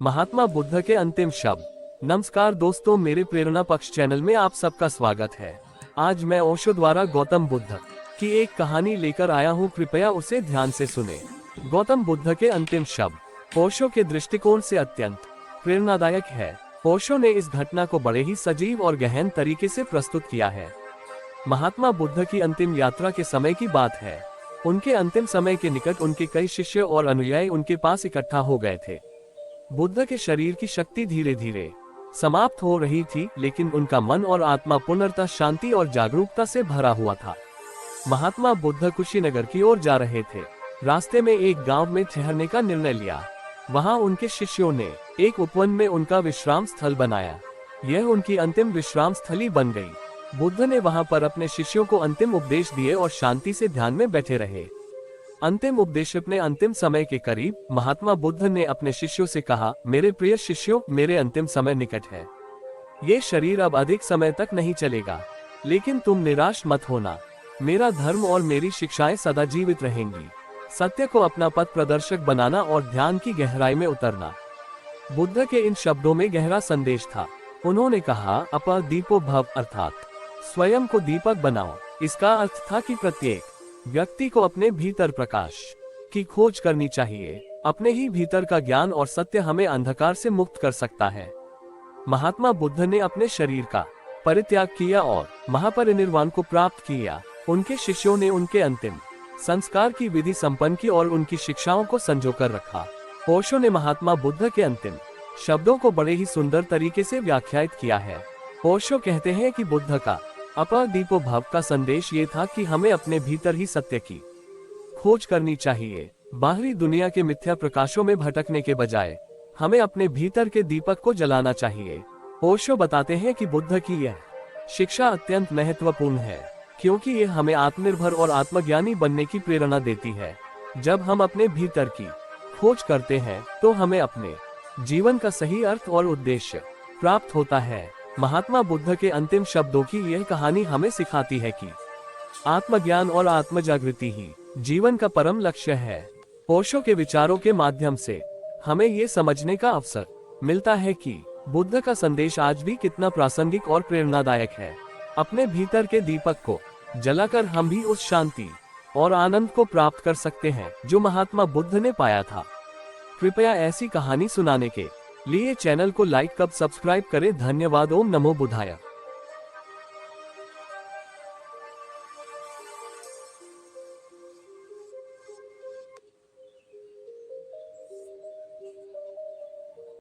महात्मा बुद्ध के अंतिम शब्द। नमस्कार दोस्तों, मेरे प्रेरणा पक्ष चैनल में आप सबका स्वागत है। आज मैं ओशो द्वारा गौतम बुद्ध की एक कहानी लेकर आया हूँ, कृपया उसे ध्यान से सुने। गौतम बुद्ध के अंतिम शब्द ओशो के दृष्टिकोण से अत्यंत प्रेरणादायक है। ओशो ने इस घटना को बड़े ही सजीव और गहन तरीके से प्रस्तुत किया है। महात्मा बुद्ध की अंतिम यात्रा के समय की बात है। उनके अंतिम समय के निकट उनके कई शिष्य और अनुयायी उनके पास इकट्ठा हो गए थे। बुद्ध के शरीर की शक्ति धीरे धीरे समाप्त हो रही थी, लेकिन उनका मन और आत्मा पूर्णतः शांति और जागरूकता से भरा हुआ था। महात्मा बुद्ध कुशीनगर की ओर जा रहे थे। रास्ते में एक गांव में ठहरने का निर्णय लिया। वहां उनके शिष्यों ने एक उपवन में उनका विश्राम स्थल बनाया। यह उनकी अंतिम विश्राम स्थली बन गई। बुद्ध ने वहां पर अपने शिष्यों को अंतिम उपदेश दिए और शांति से ध्यान में बैठे रहे। अंतिम उपदेश। अपने अंतिम समय के करीब महात्मा बुद्ध ने अपने शिष्यों से कहा, मेरे प्रिय शिष्यों, मेरे अंतिम समय निकट है। ये शरीर अब अधिक समय तक नहीं चलेगा, लेकिन तुम निराश मत होना। मेरा धर्म और मेरी शिक्षाएं सदा जीवित रहेंगी। सत्य को अपना पथ प्रदर्शक बनाना और ध्यान की गहराई में उतरना। बुद्ध के इन शब्दों में गहरा संदेश था। उन्होंने कहा, अपर दीपो भव, अर्थात स्वयं को दीपक बनाओ। इसका अर्थ था कि प्रत्येक व्यक्ति को अपने भीतर प्रकाश की खोज करनी चाहिए। अपने ही भीतर का ज्ञान और सत्य हमें अंधकार से मुक्त कर सकता है। महात्मा बुद्ध ने अपने शरीर का परित्याग किया और महापरिनिर्वाण को प्राप्त किया। उनके शिष्यों ने उनके अंतिम संस्कार की विधि संपन्न की और उनकी शिक्षाओं को संजोकर रखा। ओशो ने महात्मा बुद्ध के अंतिम शब्दों को बड़े ही सुंदर तरीके से व्याख्यायित किया है। ओशो कहते हैं कि बुद्ध का अपर दीपो भव का संदेश ये था कि हमें अपने भीतर ही सत्य की खोज करनी चाहिए। बाहरी दुनिया के मिथ्या प्रकाशों में भटकने के बजाय हमें अपने भीतर के दीपक को जलाना चाहिए। ओशो बताते हैं कि बुद्ध की यह शिक्षा अत्यंत महत्वपूर्ण है, क्योंकि ये हमें आत्मनिर्भर और आत्मज्ञानी बनने की प्रेरणा देती है। जब हम अपने भीतर की खोज करते हैं तो हमें अपने जीवन का सही अर्थ और उद्देश्य प्राप्त होता है। महात्मा बुद्ध के अंतिम शब्दों की यह कहानी हमें सिखाती है कि आत्मज्ञान और आत्मजागृति ही जीवन का परम लक्ष्य है। ओशो के विचारों के माध्यम से हमें ये समझने का अवसर मिलता है कि बुद्ध का संदेश आज भी कितना प्रासंगिक और प्रेरणादायक है। अपने भीतर के दीपक को जलाकर हम भी उस शांति और आनंद को प्राप्त कर सकते हैं जो महात्मा बुद्ध ने पाया था। कृपया ऐसी कहानी सुनाने के लिए चैनल को लाइक, सब्सक्राइब करें। धन्यवाद। ओम नमो बुद्धाय।